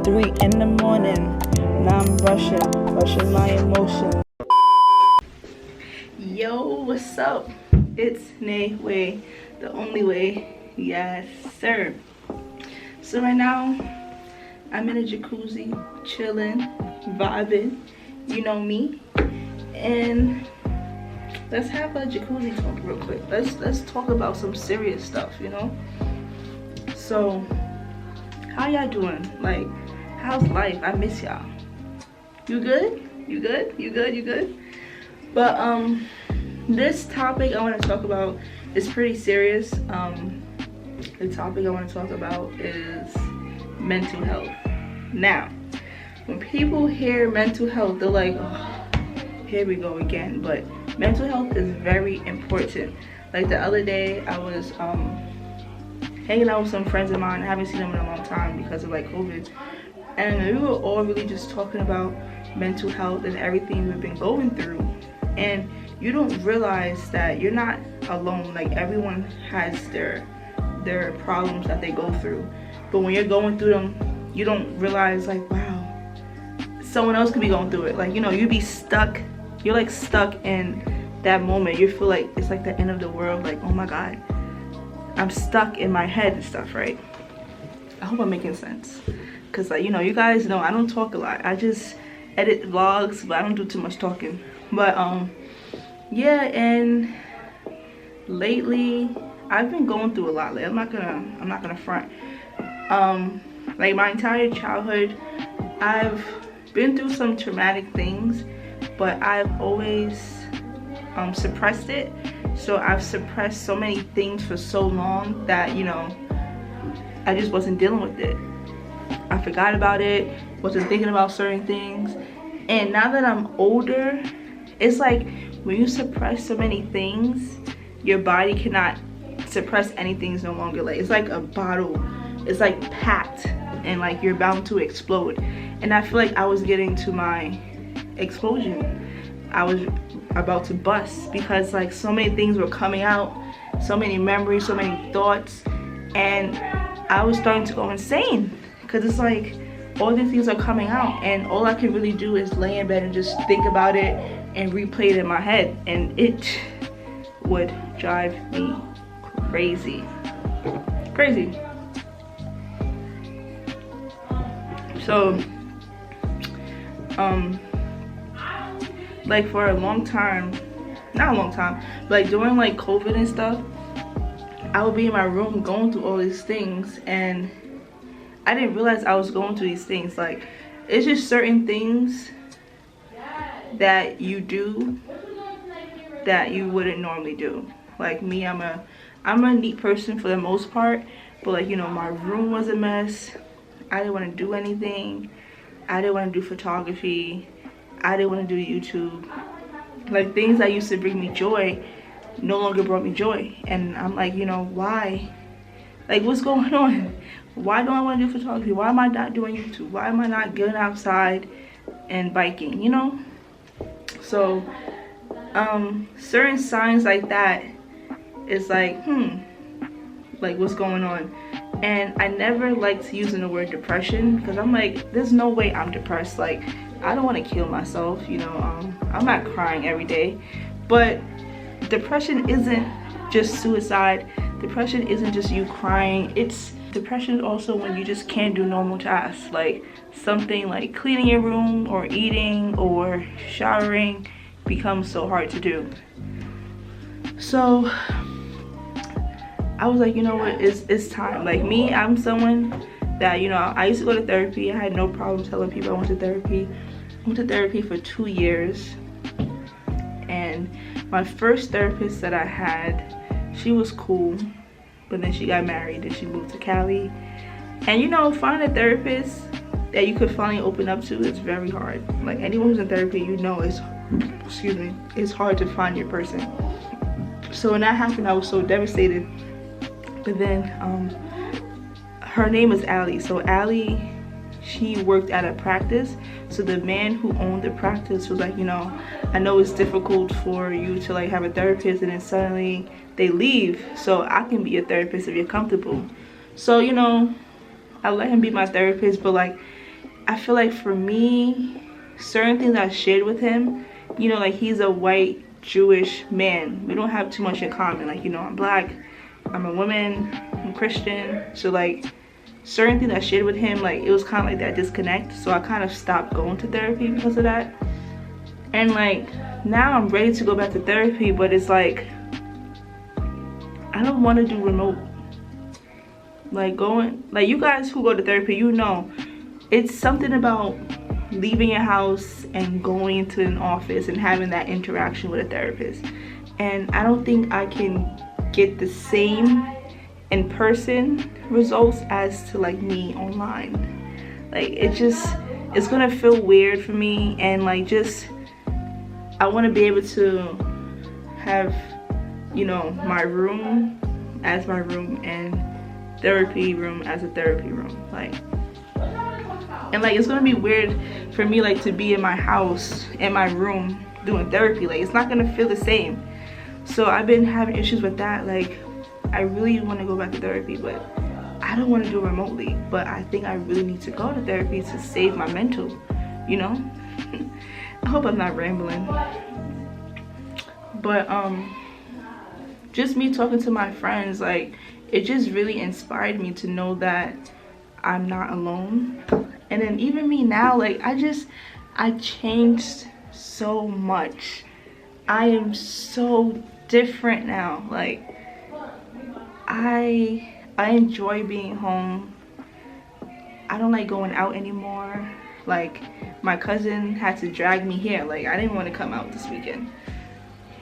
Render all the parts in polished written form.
3 in the morning. Now I'm rushing my emotions. Yo, what's up? It's Nay Way, the only way. Yes, sir. So right now, I'm in a jacuzzi, chilling, vibing. You know me. And let's have a jacuzzi talk real quick. Let's talk about some serious stuff, you know. So, how y'all doing? Like, how's life? I miss y'all. You good? You good? You good? You good? But this topic I want to talk about is pretty serious. The topic I want to talk about is mental health. Now, when people hear mental health, they're like, oh, here we go again. But mental health is very important. Like the other day, I was hanging out with some friends of mine. I haven't seen them in a long time because of like COVID. And we were all really just talking about mental health and everything we've been going through. And you don't realize that you're not alone. Like everyone has their problems that they go through. But when you're going through them, you don't realize like, wow, someone else could be going through it. Like, you know, you'd be stuck. You're like stuck in that moment. You feel like it's like the end of the world. Like, oh my God, I'm stuck in my head and stuff, right? I hope I'm making sense. Cause like, you know, you guys know I don't talk a lot. I just edit vlogs, but I don't do too much talking. But yeah, and lately I've been going through a lot. Like, I'm not gonna front. Like my entire childhood, I've been through some traumatic things, but I've always suppressed it. So I've suppressed so many things for so long that, you know, I just wasn't dealing with it. I forgot about it, wasn't thinking about certain things. And now that I'm older, it's like when you suppress so many things, your body cannot suppress anything no longer. Like, it's like a bottle, it's like packed and like you're bound to explode. And I feel like I was getting to my explosion. I was about to bust because like so many things were coming out, so many memories, so many thoughts, and I was starting to go insane because it's like all these things are coming out and all I can really do is lay in bed and just think about it and replay it in my head, and it would drive me crazy. So like for a long time, not a long time, but like during like COVID and stuff, I would be in my room going through all these things and I didn't realize I was going through these things. Like, it's just certain things that you do that you wouldn't normally do. Like me, I'm a neat person for the most part, but like, you know, my room was a mess. I didn't want to do anything. I didn't want to do photography. I didn't want to do YouTube. Like, things that used to bring me joy no longer brought me joy. And I'm like, you know, why? Like, what's going on? Why don't I want to do photography? Why am I not doing YouTube? Why am I not getting outside and biking, you know? So certain signs like that is like, like what's going on? And I never liked using the word depression because I'm like, there's no way I'm depressed. Like, I don't want to kill myself, you know. I'm not crying every day, but depression isn't just suicide. Depression isn't just you crying. Depression is also when you just can't do normal tasks, like something like cleaning your room or eating or showering becomes so hard to do. So I was like, you know what, it's time. Like me, I'm someone that, you know, I used to go to therapy. I had no problem telling people I went to therapy. I went to therapy for 2 years, and my first therapist that I had, she was cool, but then she got married and she moved to Cali. And you know, finding a therapist that you could finally open up to is very hard. Like, anyone who's in therapy, you know, it's hard to find your person. So when that happened, I was so devastated. But then her name is Allie. So Allie, she worked at a practice. So the man who owned the practice was like, you know, I know it's difficult for you to like have a therapist and then suddenly they leave, so I can be a therapist if you're comfortable. So, you know, I let him be my therapist, but like I feel like for me, certain things I shared with him, you know, like he's a white Jewish man. We don't have too much in common. Like, you know, I'm black, I'm a woman, I'm Christian. So like certain things I shared with him, like it was kind of like that disconnect. So I kind of stopped going to therapy because of that. And like now I'm ready to go back to therapy, but it's like I don't want to do remote. Like going, like you guys who go to therapy, you know, it's something about leaving your house and going into an office and having that interaction with a therapist. And I don't think I can get the same in person results as to like me online. Like it's gonna feel weird for me, and like just I want to be able to have, you know, my room as my room and therapy room as a therapy room. Like, and like it's gonna be weird for me like to be in my house in my room doing therapy. Like it's not gonna feel the same. So I've been having issues with that. Like I really want to go back to therapy, but I don't want to do it remotely. But I think I really need to go to therapy to save my mental, you know. I hope I'm not rambling, but just me talking to my friends, like it just really inspired me to know that I'm not alone. And then even me now, like I changed so much. I am so different now. Like I enjoy being home. I don't like going out anymore. Like my cousin had to drag me here. Like I didn't want to come out this weekend.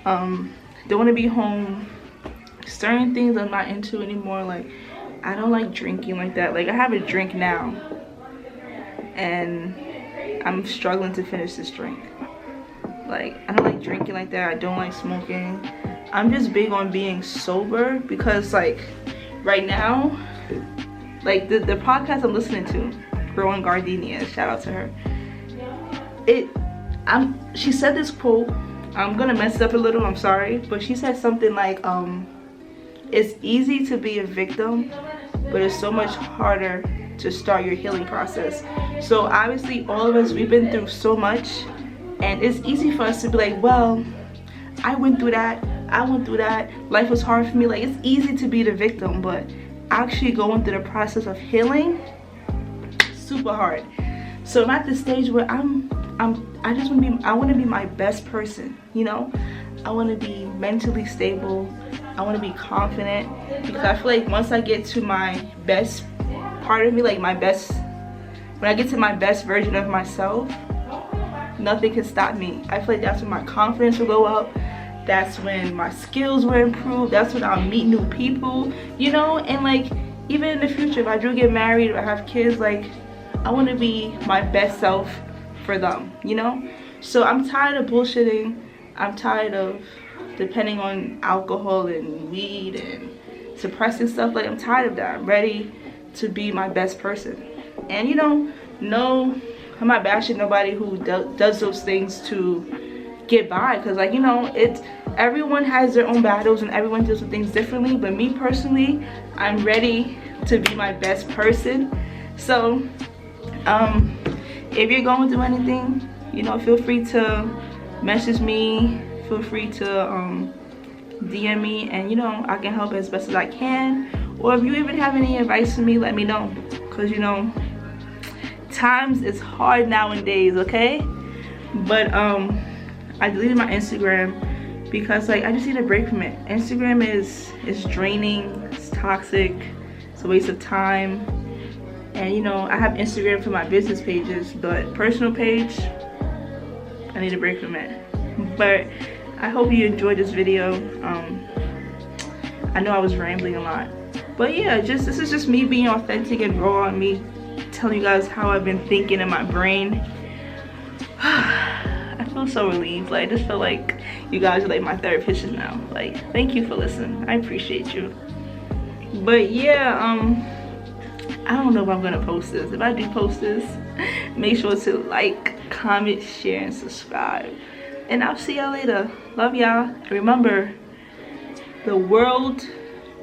Don't want to be home. Certain things I'm not into anymore. Like I don't like drinking like that. Like I have a drink now and I'm struggling to finish this drink. Like I don't like drinking like that. I don't like smoking. I'm just big on being sober because like right now, like the podcast I'm listening to, Growing Gardenia, shout out to her. She said this quote, I'm gonna mess it up a little, I'm sorry, but she said something like it's easy to be a victim, but it's so much harder to start your healing process. So obviously all of us, we've been through so much, and it's easy for us to be like, well, I went through that, life was hard for me. Like it's easy to be the victim, but actually going through the process of healing, super hard. So I'm at the stage where I want to be my best person, you know. I want to be mentally stable. I want to be confident, because I feel like once I get to my best part of me, like when I get to my best version of myself, nothing can stop me. I feel like that's when my confidence will go up. That's when my skills will improve. That's when I'll meet new people, you know. And like even in the future, if I do get married or I have kids, like I want to be my best self for them, you know. So I'm tired of bullshitting. I'm tired of depending on alcohol and weed and suppressing stuff. Like I'm tired of that. I'm ready to be my best person. And you know, no, I'm not bashing nobody who does those things to get by, because like, you know, everyone has their own battles and everyone deals with things differently. But me personally, I'm ready to be my best person. So if you're going through anything, you know, feel free to message me, feel free to DM me, and you know, I can help as best as I can. Or if you even have any advice for me, let me know, because you know, times is hard nowadays, okay? But I deleted my Instagram because like I just need a break from it. Instagram is draining, it's toxic, it's a waste of time. And you know, I have Instagram for my business pages, but personal page, I need a break from it. But I hope you enjoyed this video. I know I was rambling a lot, but yeah, this is just me being authentic and raw, and me telling you guys how I've been thinking in my brain. I feel so relieved. Like I just feel like you guys are like my therapist now. Like thank you for listening. I appreciate you. But yeah, I don't know if I'm gonna post this. If I do post this, make sure to like, comment, share, and subscribe. And I'll see y'all later. Love y'all. Remember, the world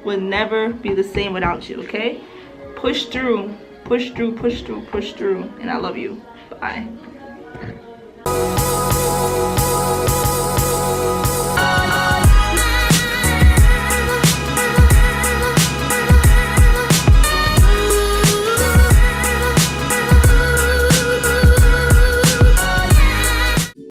will never be the same without you, okay? Push through. Push through, push through, push through. And I love you. Bye.